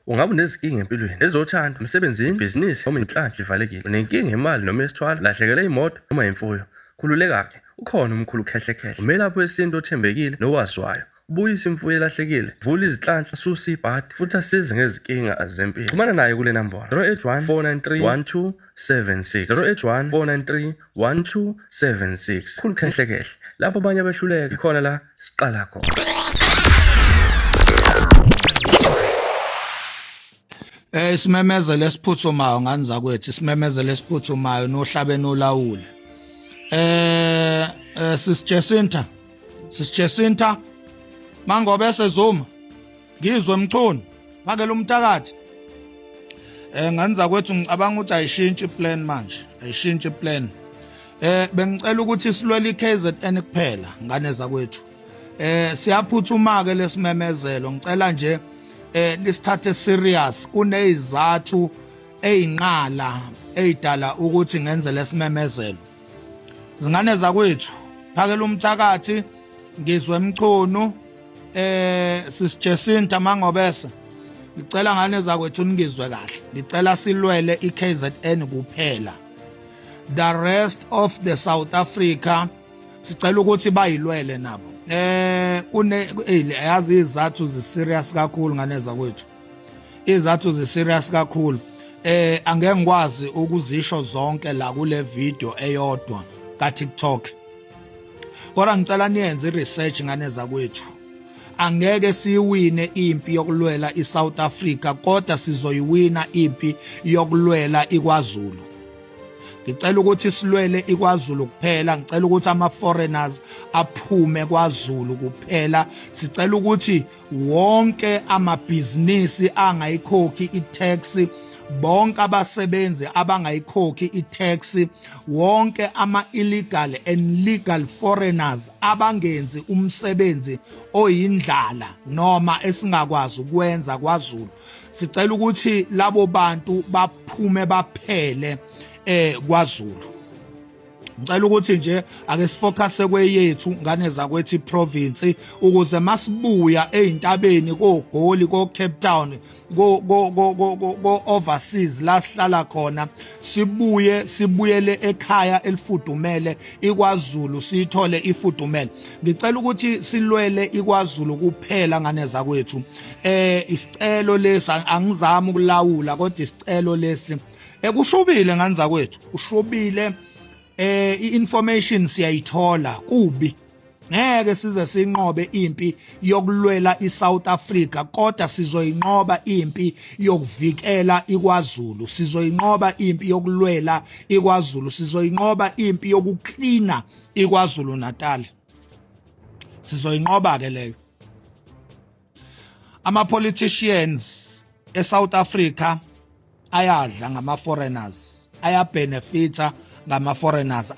Ungabe unezinkinga empilweni ezothanda, emsebenzini, ibhizinisi noma inhlanhla ivalekile. Unenkinga imali noma esithwala, lahlekelwe imoto noma imfuyo. Khululeka-ke, ukhona umkhulu ukhehlekhehle. Umelaphi wesintu othembekile nowaziwayo. Ubuyisa imfuyo elahlekile, vula izinhlanhla, asusa ibhadi, futhi asize ngezinkinga zempilo. Xhumana naye kule nambolo 081 493 1276 081 493 1276. Khulu khehlekhehle. Lapho abanye behluleka, ikhona la siqala khona. Isimemezelo esiphuthumayo ngani zakwethu, isimemezelo esiphuthumayo nohlabeni olawule. Sisijesinta mangobe sezuma ngizwe emchunu phakela umthakathi. Ngani zakwethu ngicabanga ukuthi ayishintshe iplan manje, ayishintshe iplan. Bengicela ukuthi silwele iKZN kuphela ngane zakwethu. Siyaphuthuma ke lesimemezelo, ngicela nje lisithathe serious, kunezathu eyinqala eyidala ukuthi ngenze lesimemezelo. Zingane zakwethu phakela umthakathi ngizwe emchunu sisijesinta mangobese ngicela ngane zakwethu ningizwe kahle, ngicela silwele iKZN kuphela. The rest of the South Africa sicela ukuthi bayilwele nabo. Yazi izathu ziserious kakhulu ngane zakwethu, izathu ziserious kakhulu. Angeke ngikwazi ukuzisho zonke la kule video eyodwa ka TikTok, kodwa ngicela niyenze research ngane zakwethu. Angeke siyiwine impi yokulwela iSouth Africa, kodwa sizoyiwina impi yokulwela iKwaZulu. Ngicela ukuthi silwele iKwaZulu kuphela, ngicela ukuthi ama-foreigners aphume KwaZulu kuphela. Sicela ukuthi wonke amabhizinisi angayikhokhi i-tax, bonke abasebenzi abangayikhokhi i-tax, wonke ama-illegal and legal foreigners abangenzi umsebenzi oyindlala noma esingakwazi ukwenza KwaZulu, sicela ukuthi labo bantu baphume baphele KwaZulu. Ngicela ukuthi nje ake sifocuse kweyethu ngane zakwethu iprovince, ukuze masibuya eintabeni koGoli ko Cape Town go overseas la sihlala khona, sibuyele ekhaya elifudumele iKwaZulu, sithole ifudumele. Ngicela ukuthi silwele iKwaZulu kuphela ngane zakwethu. Isicelo lesi angizami ukulawula, kodwa isicelo lesi kushubile ngani zakwethu, ushubile. I-information siyayithola kubi. Ngeke size sinqobe impi yokulwela iSouth Africa, kodwa sizoyinqoba impi yokuvikela iKwaZulu, sizoyinqoba impi yokulwela iKwaZulu, sizoyinqoba impi yokuklina iKwaZulu Natal. Sizoyinqoba ke leyo. Ama-politicians eSouth Africa ayadla ngama-foreigners, ayabenefita ngama-foreigners.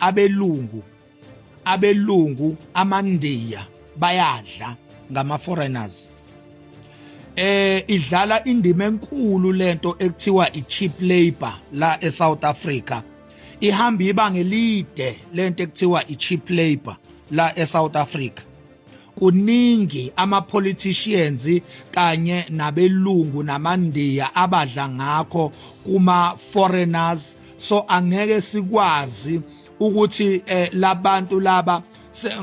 Abelungu amandiya bayadla ngama-foreigners. Idlala indima enkulu lento ekuthiwa i-cheap labor la eSouth Africa. Ihamba ibanga elide lento ekuthiwa i-cheap labor la eSouth Africa. Kuningi ama-politicians kanye nabelungu namandiya abadla ngakho kuma-foreigners. So angeke sikwazi ukuthi labantu laba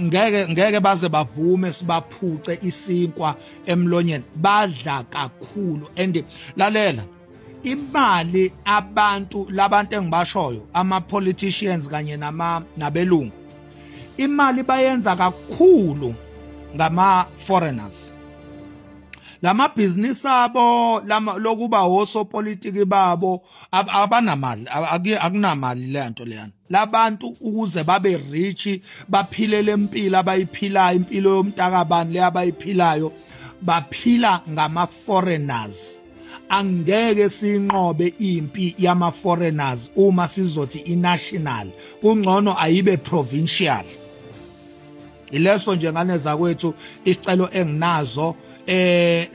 ngeke baze bavume sibaphuce isinkwa emlonyeni, badla kakhulu. And lalela imali labantu engibashoyo, ama-politicians kanye nabelungu, imali bayenza kakhulu ngama-foreigners. Lamabhizinisi abo lokuba osopolitiki babo abanamali, akunamali lento leyana. Labantu ukuze babe rich, baphile lempilo abayiphilayo, impilo yomntakabani le abayiphilayo, baphila ngama-foreigners. Angeke sinqobe impi yama-foreigners uma sizothi i-national, kungcono ayibe provincial. Ileso nje ngane zakwethu isicelo enginazo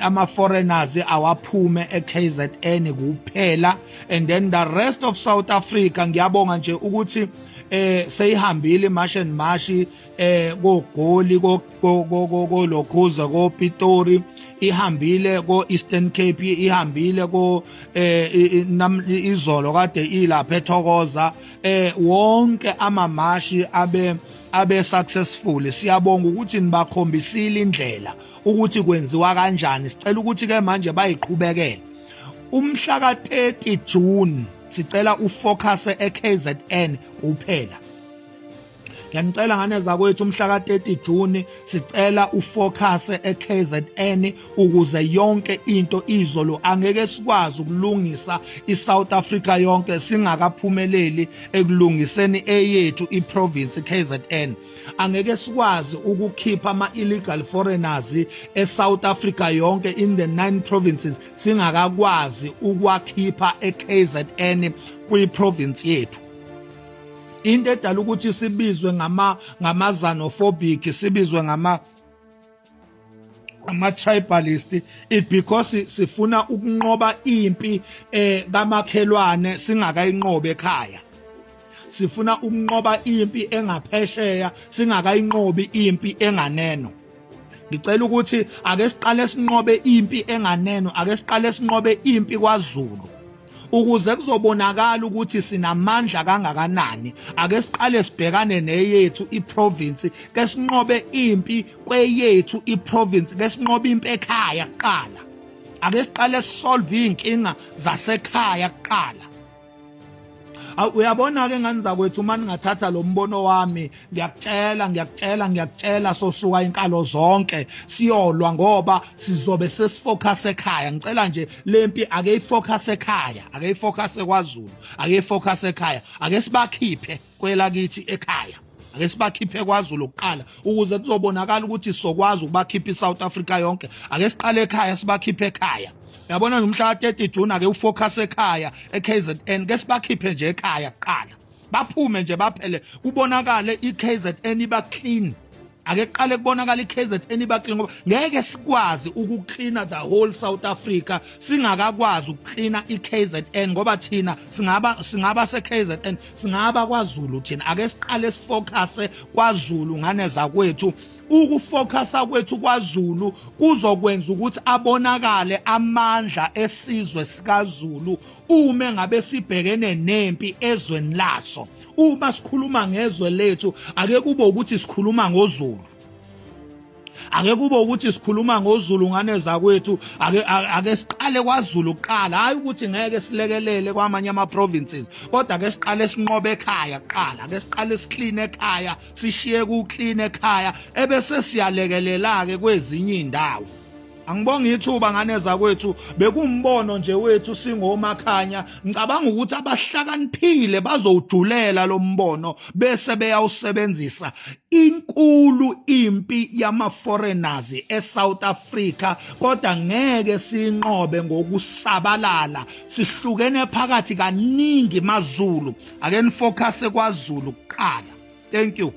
ama foreigners awaphume eKZN kuphela, and then the rest of South Africa ngiyabonga nje ukuthi seyihambile imarsh and marsh koGoli ko Lokhuza ko Pitori, ihambile ko Eastern Cape, ihambile ko izolo kade ilapha eThokoza, wonke amamashi abe successful. Siyabonga ukuthi nibakhombisile indlela ukuthi kwenziwa kanjani. Sicela ukuthi ke manje bayiqhubekele. Umhla ka 30 June sicela ufocus eKZN kuphela. Ngiyacela ngane zakwethu umhla ka 30 June sicela ufocus eKZN ukuze yonke into izolo angeke sikwazi ukulungisa iSouth Africa yonke singakaphumeleli ekulungiseni eyethu iprovince KZN. Angeke sikwazi ukukhipha ama illegal foreigners eSouth Africa yonke in the 9 provinces singakakwazi ukwakhipha eKZN kwiprovince yethu. Into edala ukuthi sibizwe ngama-xenophobic, sibizwe ama-tribalist, it because sifuna ukunqoba impi kamakhelwane singakayinqobi ekhaya. Sifuna ukunqoba impi engaphesheya singakayinqobi impi enganeno. Ngicela ukuthi ake siqale sinqobe impi enganeno, ake siqale sinqobe impi kwaZulu. Ukuze kuzobonakala ukuthi sinamandla kangakanani, ake siqale sibhekane neyethu iprovince, ke sinqobe impi kweyethu iprovince, ke sinqobe impi ekhaya kuqala. Ake siqale solve inkinga zasekhaya kuqala. Uyabona ke ngani zakwethu manje ngathatha lo mbono wami ngiyakutshela sosuka inkalo zonke siyolwa ngoba sizobe sesifocus ekhaya. Ngicela nje lempi ake ifocus ekhaya, ake ifocus kwaZulu, ake ifocus ekhaya, ake sibakhiphe kwelakithi ekhaya, ake sibakhiphe kwaZulu kuqala ukuze kuzobonakala ukuthi sizokwazi ukubakhipha iSouth Africa yonke. Ake siqale ekhaya sibakhiphe ekhaya. Yabona nomhla ka 30 June ake ufocus ekhaya eKZN, ke sibakhiphe nje ekhaya kuqala, baphume nje baphele kubonakale iKZN iba clean. Ake qale kubonakala iKZN iba clean ngoba ngeke sikwazi ukucleana the whole South Africa singakakwazi ukucleana iKZN ngoba thina singaba seKZN singaba kwaZulu thina. Ake siqale sifocus kwaZulu ngane zakwethu. Ukufocusa kwethu kwaZulu kuzokwenza ukuthi abonakale amandla esizwe sikaZulu uma ngabe sibhekene nempi ezweni laso. Uma sikhuluma ngezwe lethu ake kube ukuthi sikhuluma ngoZulu, ake kube ukuthi sikhuluma ngoZulu ngane zakwethu. Ake siqale kwaZulu kuqala, hayi ukuthi ngeke silekelele kwamanye ama provinces, kodwa ake siqale sinqobe ekhaya kuqala. Ake siqale siclean ekhaya, sishiye ku clean ekhaya ebese siyalekelela ke kwezinye indawo. Angibonga ithuba ngane zakwethu, bekumbono nje wethu singomakhanya. Ngicabanga ukuthi abahlakaniphile bazowujulela lo mbono bese beyawusebenzisa. Inkulu impi yama foreigners eSouth Africa, kodwa ngeke sinqobe ngokusabalala, sihlukene phakathi kaningi maZulu. Ake nifocus kwaZulu kuqala. Thank you.